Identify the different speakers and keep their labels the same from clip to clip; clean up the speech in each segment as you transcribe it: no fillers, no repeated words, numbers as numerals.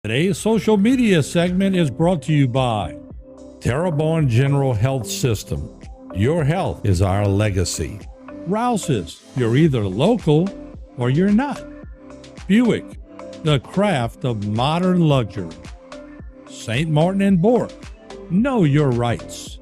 Speaker 1: Today's social media segment is brought to you by Terrebonne General Health System. Your health is our legacy. Rouse's, you're either local or you're not. Buick, the craft of modern luxury. St. Martin and Bork, know your rights.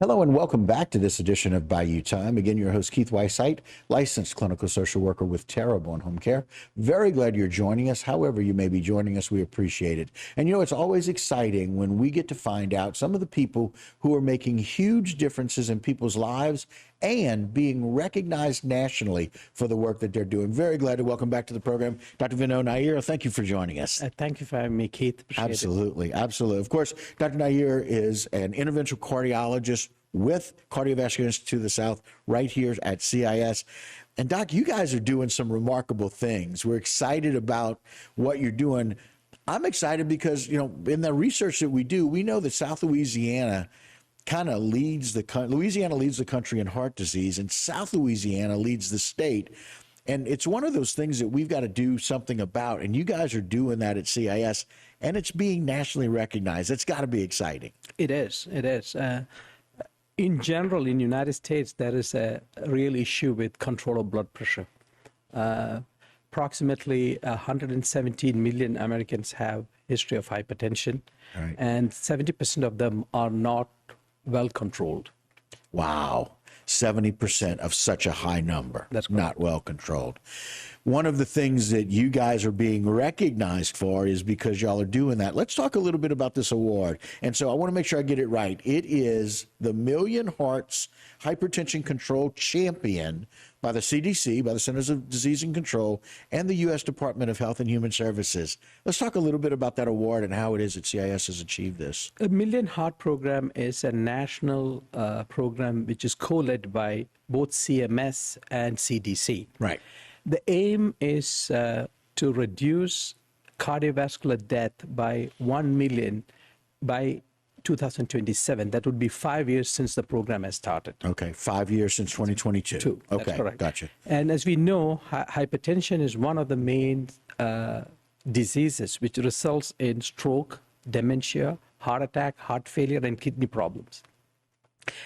Speaker 2: Hello and welcome back to this edition of Bayou Time. Again, your host, Keith Weisheit, licensed clinical social worker with Terrebonne Home Care. Very glad you're joining us. However you may be joining us, we appreciate it. And you know, it's always exciting when we get to find out some of the people who are making huge differences in people's lives and being recognized nationally for the work that they're doing. Very glad to welcome back to the program Dr. Vinod Nair. Thank you for joining us.
Speaker 3: Thank you for having me, Keith. Appreciate
Speaker 2: Absolutely, absolutely. Of course, Dr. Nair is an interventional cardiologist with Cardiovascular Institute of the South right here at CIS. And Doc, you guys are doing some remarkable things. We're excited about what you're doing. I'm excited because, you know, in the research that we do, we know that South Louisiana kind of leads the country. Louisiana leads the country in heart disease, and South Louisiana leads the state. And it's one of those things that we've got to do something about. And you guys are doing that at CIS, and it's being nationally recognized. It's got to be exciting.
Speaker 3: It is. It is. In general, in the United States, there is a real issue with control of blood pressure. Approximately 117 million Americans have history of hypertension, right, and 70% of them are not well controlled.
Speaker 2: Wow. 70% of such a high number.
Speaker 3: That's correct.
Speaker 2: Not well controlled. One of the things that you guys are being recognized for is because y'all are doing that. Let's talk a little bit about this award. And so I want to make sure I get it right. It is the Million Hearts Hypertension Control Champion by the CDC, by the Centers of Disease and Control, and the U.S. Department of Health and Human Services. Let's talk a little bit about that award and how it is that CIS has achieved this.
Speaker 3: The Million Heart Program is a national program which is co-led by both CMS and CDC.
Speaker 2: Right.
Speaker 3: The aim is to reduce cardiovascular death by 1 million by 2027. That would be 5 years since the program has started.
Speaker 2: Okay, 5 years since 2022.
Speaker 3: That's
Speaker 2: okay,
Speaker 3: correct.
Speaker 2: Gotcha.
Speaker 3: And as we know, hypertension is one of the main diseases which results in stroke, dementia, heart attack, heart failure, and kidney problems.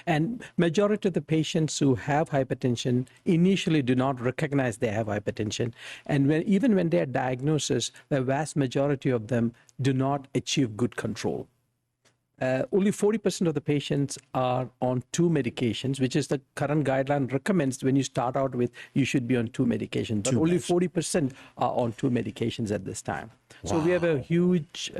Speaker 3: And majority of the patients who have hypertension initially do not recognize they have hypertension. And even when they are diagnosed, the vast majority of them do not achieve good control. Only 40% of the patients are on 2 medications, which is the current guideline recommends when you start out with, you should be on 2 medications. But only 40% are on 2 medications at this time. Wow. So we have a huge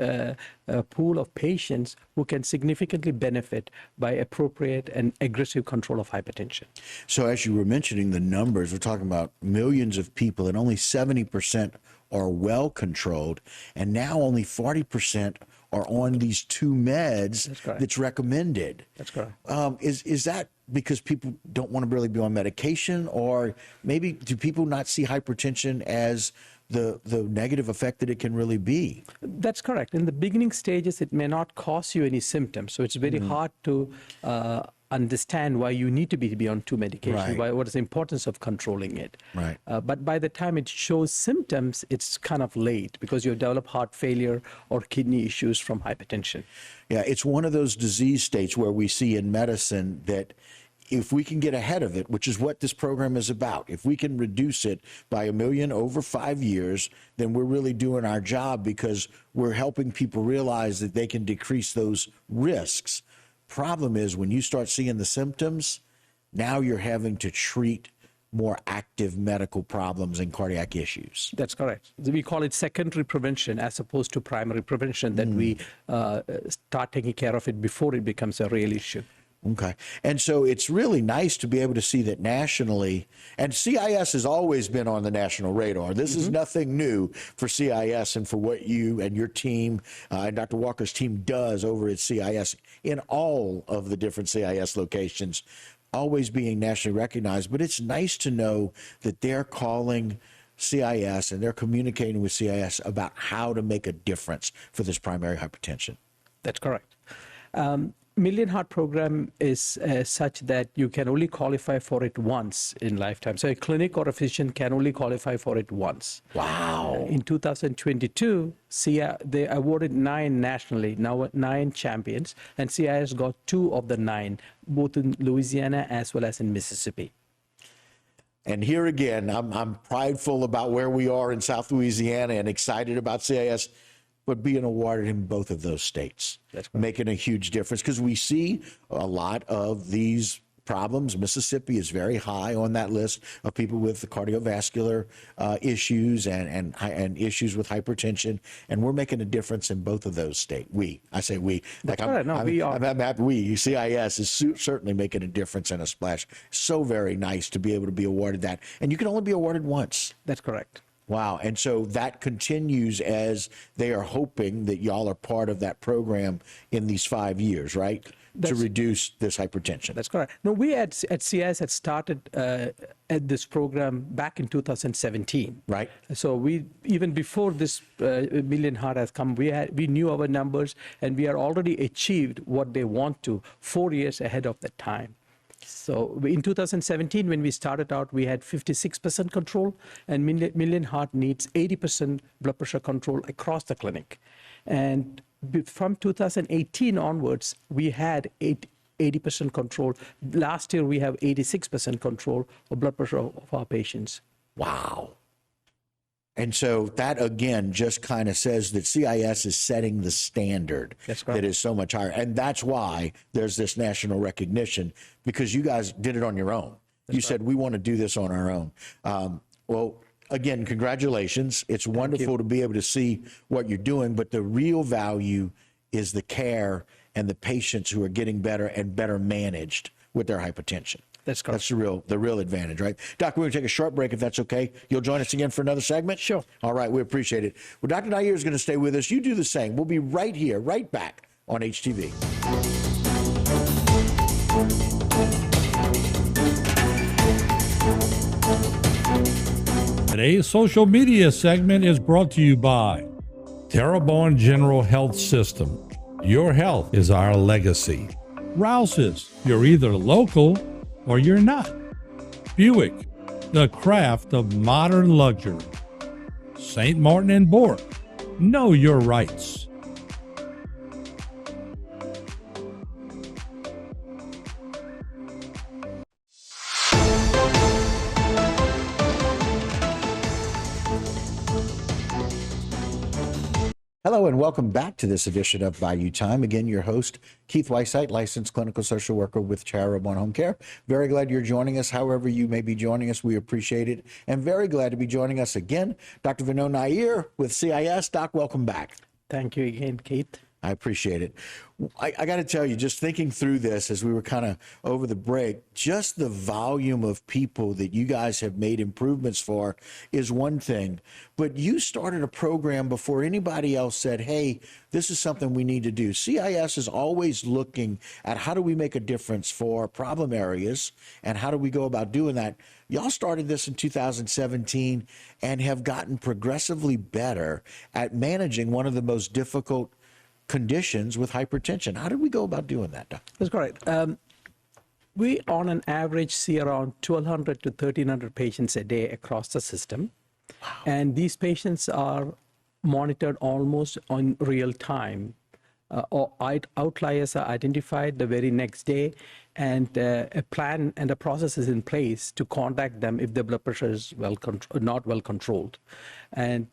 Speaker 3: pool of patients who can significantly benefit by appropriate and aggressive control of hypertension.
Speaker 2: So as you were mentioning the numbers, we're talking about millions of people, and only 70% are well controlled, and now only 40% are on these 2 meds that's recommended.
Speaker 3: That's correct.
Speaker 2: Is that because people don't want to really be on medication, or maybe do people not see hypertension as the negative effect that it can really be?
Speaker 3: That's correct. In the beginning stages, it may not cause you any symptoms. So it's very hard to understand why you need to be on 2 medications, what is the importance of controlling it.
Speaker 2: Right.
Speaker 3: But by the time it shows symptoms, it's kind of late because you develop heart failure or kidney issues from hypertension.
Speaker 2: Yeah, it's one of those disease states where we see in medicine that if we can get ahead of it, which is what this program is about, if we can reduce it by 1 million over 5 years, then we're really doing our job because we're helping people realize that they can decrease those risks. Problem is when you start seeing the symptoms, now you're having to treat more active medical problems and cardiac issues.
Speaker 3: That's correct. We call it secondary prevention as opposed to primary prevention, that we start taking care of it before it becomes a real issue.
Speaker 2: Okay. And so it's really nice to be able to see that nationally, and CIS has always been on the national radar. This is nothing new for CIS and for what you and your team and Dr. Walker's team does over at CIS in all of the different CIS locations, always being nationally recognized. But it's nice to know that they're calling CIS and they're communicating with CIS about how to make a difference for this primary hypertension.
Speaker 3: That's correct. Million Heart Program is such that you can only qualify for it once in lifetime. So a clinic or a physician can only qualify for it once.
Speaker 2: Wow.
Speaker 3: In 2022, they awarded 9 nationally, now 9 champions, and CIS got 2 of the 9, both in Louisiana as well as in Mississippi.
Speaker 2: And here again, I'm prideful about where we are in South Louisiana and excited about CIS, but being awarded in both of those states, making a huge difference, because we see a lot of these problems. Mississippi is very high on that list of people with the cardiovascular issues and issues with hypertension, and we're making a difference in both of those states. I say we.
Speaker 3: That's right. No, we are.
Speaker 2: I'm happy. CIS is certainly making a difference and a splash. So very nice to be able to be awarded that, and you can only be awarded once.
Speaker 3: That's correct.
Speaker 2: Wow. And so that continues as they are hoping that y'all are part of that program in these 5 years, right? To reduce this hypertension.
Speaker 3: That's correct. No, we at CIS had started at this program back in 2017.
Speaker 2: Right.
Speaker 3: So we, even before this Million Heart has come, we knew our numbers, and we are already achieved what they want to 4 years ahead of the time. So in 2017, when we started out, we had 56% control, and Million Heart needs 80% blood pressure control across the clinic. And from 2018 onwards, we had 80% control. Last year, we have 86% control of blood pressure of our patients.
Speaker 2: Wow. And so that, again, just kind of says that CIS is setting the standard that is so much higher. And that's why there's this national recognition, because you guys did it on your own. You said, we want to do this on our own. Well, again, congratulations. It's wonderful to be able to see what you're doing, but the real value is the care and the patients who are getting better and better managed with their hypertension.
Speaker 3: That's correct.
Speaker 2: That's the real advantage, right? Doc, we're going to take a short break if that's okay. You'll join us again for another segment?
Speaker 3: Sure.
Speaker 2: All right, we appreciate it. Well, Dr. Nair is going to stay with us. You do the same. We'll be right here, right back on HTV.
Speaker 1: Today's social media segment is brought to you by Terrebonne General Health System. Your health is our legacy. Rouse's, you're either local or you're not. Buick, the craft of modern luxury. St. Martin and Bork, know your rights.
Speaker 2: Hello and welcome back to this edition of Bayou Time. Again, your host, Keith Weisheit, licensed clinical social worker with Terrebonne Home Care. Very glad you're joining us. However you may be joining us, we appreciate it. And very glad to be joining us again, Dr. Vinod Nair with CIS. Doc, welcome back.
Speaker 3: Thank you again, Keith.
Speaker 2: I appreciate it. I got to tell you, just thinking through this as we were kind of over the break, just the volume of people that you guys have made improvements for is one thing. But you started a program before anybody else said, hey, this is something we need to do. CIS is always looking at how do we make a difference for problem areas and how do we go about doing that. Y'all started this in 2017 and have gotten progressively better at managing one of the most difficult conditions with hypertension. How do we go about doing that, Doc?
Speaker 3: That's correct. We, on an average, see around 1,200 to 1,300 patients a day across the system. Wow. And these patients are monitored almost on real time. Or outliers are identified the very next day, and a plan and a process is in place to contact them if the blood pressure is not well controlled. And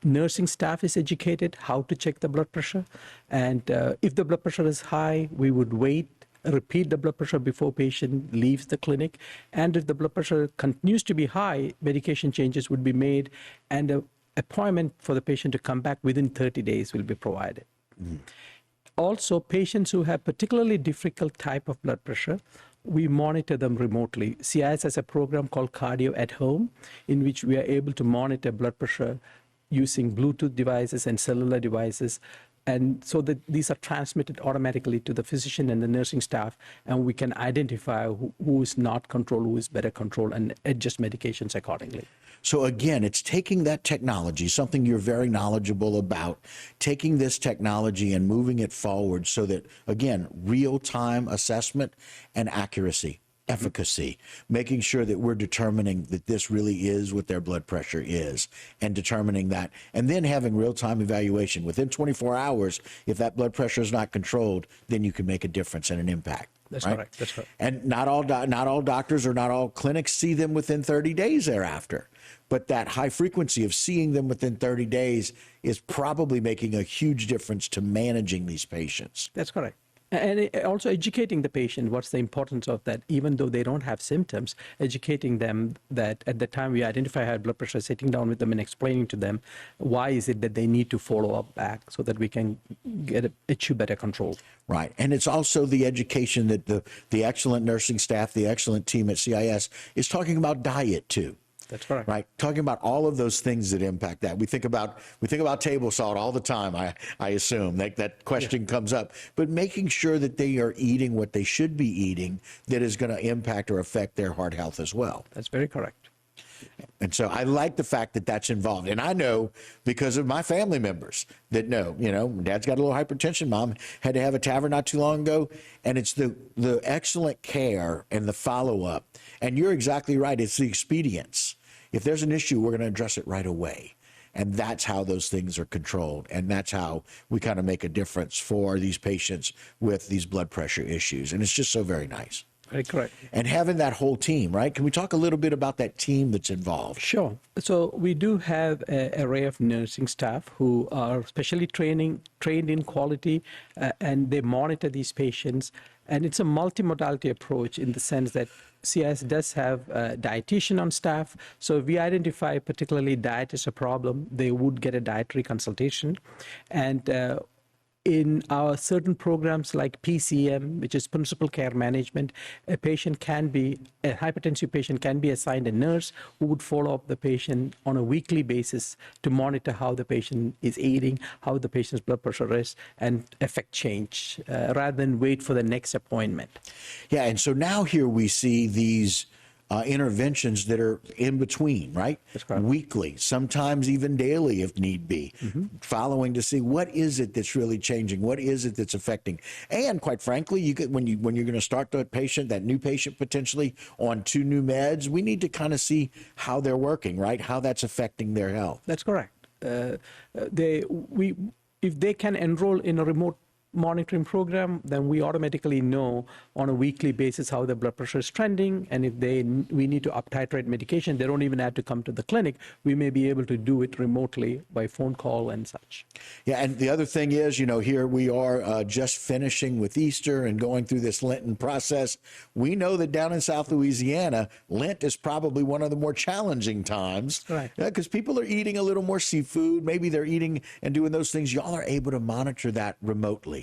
Speaker 3: nursing staff is educated how to check the blood pressure. And if the blood pressure is high, we would repeat the blood pressure before patient leaves the clinic. And if the blood pressure continues to be high, medication changes would be made, and an appointment for the patient to come back within 30 days will be provided. Also, patients who have particularly difficult type of blood pressure, we monitor them remotely. CIS has a program called Cardio at Home, in which we are able to monitor blood pressure using Bluetooth devices and cellular devices. And so that these are transmitted automatically to the physician and the nursing staff, and we can identify who is not controlled, who is better controlled, and adjust medications accordingly.
Speaker 2: So again, it's taking that technology, something you're very knowledgeable about, taking this technology and moving it forward so that, again, real-time assessment and accuracy, efficacy, making sure that we're determining that this really is what their blood pressure is, and determining that, and then having real-time evaluation. Within 24 hours, if that blood pressure is not controlled, then you can make a difference and an impact.
Speaker 3: That's
Speaker 2: right?
Speaker 3: correct. That's correct.
Speaker 2: And not all doctors or not all clinics see them within 30 days thereafter. But that high frequency of seeing them within 30 days is probably making a huge difference to managing these patients.
Speaker 3: That's correct. And also educating the patient, what's the importance of that, even though they don't have symptoms, educating them that at the time we identify high blood pressure, sitting down with them and explaining to them why is it that they need to follow up back so that we can achieve better control.
Speaker 2: Right. And it's also the education that the excellent nursing staff, the excellent team at CIS is talking about diet too.
Speaker 3: That's correct.
Speaker 2: Right. Talking about all of those things that impact that. We think about table salt all the time, I assume. That question comes up. But making sure that they are eating what they should be eating that is going to impact or affect their heart health as well.
Speaker 3: That's very correct.
Speaker 2: And so I like the fact that that's involved. And I know because of my family members that know, dad's got a little hypertension. Mom had to have a TAVR not too long ago. And it's the excellent care and the follow-up. And you're exactly right. It's the expedience. If there's an issue, we're going to address it right away. And that's how those things are controlled. And that's how we kind of make a difference for these patients with these blood pressure issues. And it's just so very nice.
Speaker 3: Very correct.
Speaker 2: And having that whole team, right? Can we talk a little bit about that team that's involved?
Speaker 3: Sure. So we do have an array of nursing staff who are specially trained in quality, and they monitor these patients. And it's a multimodality approach in the sense that CIS does have a dietitian on staff. So if we identify particularly diet is a problem, they would get a dietary consultation. And in our certain programs like PCM, which is principal care management, a hypertensive patient can be assigned a nurse who would follow up the patient on a weekly basis to monitor how the patient is eating, how the patient's blood pressure is, and affect change rather than wait for the next appointment.
Speaker 2: Yeah, and so now here we see these interventions that are in between, right?
Speaker 3: That's correct.
Speaker 2: Weekly, sometimes even daily if need be, following to see what is it that's really changing, what is it that's affecting. And quite frankly, when you're going to start that new patient potentially on 2 new meds, we need to kind of see how they're working, right? How that's affecting their health.
Speaker 3: That's correct. If they can enroll in a remote monitoring program, then we automatically know on a weekly basis how the blood pressure is trending, and if we need to up titrate medication, they don't even have to come to the clinic. We may be able to do it remotely by phone call and such.
Speaker 2: Yeah, and the other thing is, here we are just finishing with Easter and going through this Lenten process. We know that down in South Louisiana, Lent is probably one of the more challenging times.
Speaker 3: Right.
Speaker 2: Because people are eating a little more seafood. Maybe they're eating and doing those things. Y'all are able to monitor that remotely.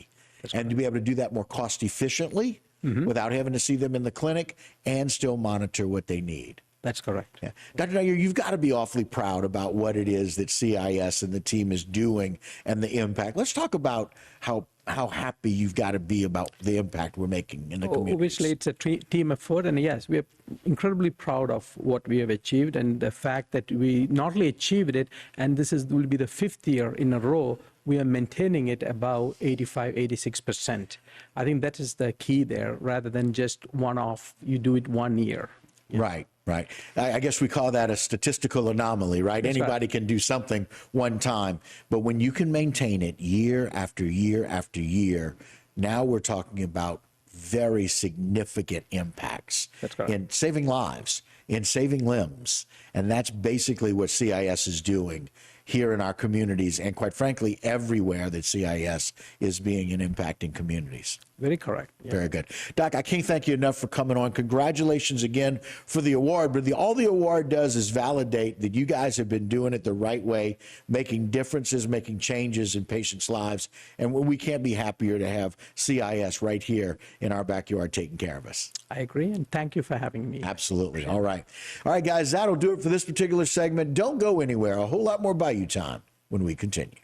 Speaker 2: And to be able to do that more cost efficiently without having to see them in the clinic and still monitor what they need.
Speaker 3: That's correct.
Speaker 2: Yeah. Dr. Nair, you've got to be awfully proud about what it is that CIS and the team is doing and the impact. Let's talk about how happy you've got to be about the impact we're making in the community.
Speaker 3: Obviously, it's a team effort, and yes, we are incredibly proud of what we have achieved and the fact that we not only achieved it, and will be the 5th year in a row, we are maintaining it about 85, 86%. I think that is the key there, rather than just one-off, you do it 1 year. Yeah.
Speaker 2: Right. Right. I guess we call that a statistical anomaly, right?
Speaker 3: That's
Speaker 2: Anybody
Speaker 3: right.
Speaker 2: can do something one time, but when you can maintain it year after year after year, now we're talking about very significant impacts in saving lives, in saving limbs. And that's basically what CIS is doing here in our communities, and quite frankly, everywhere that CIS is being and impacting communities.
Speaker 3: Very correct. Yeah.
Speaker 2: Very good. Doc, I can't thank you enough for coming on. Congratulations again for the award. But all the award does is validate that you guys have been doing it the right way, making differences, making changes in patients' lives. And we can't be happier to have CIS right here in our backyard taking care of us.
Speaker 3: I agree, and thank you for having me.
Speaker 2: Absolutely. All right. All right, guys, that'll do it for this particular segment. Don't go anywhere. A whole lot more Bayou Time when we continue.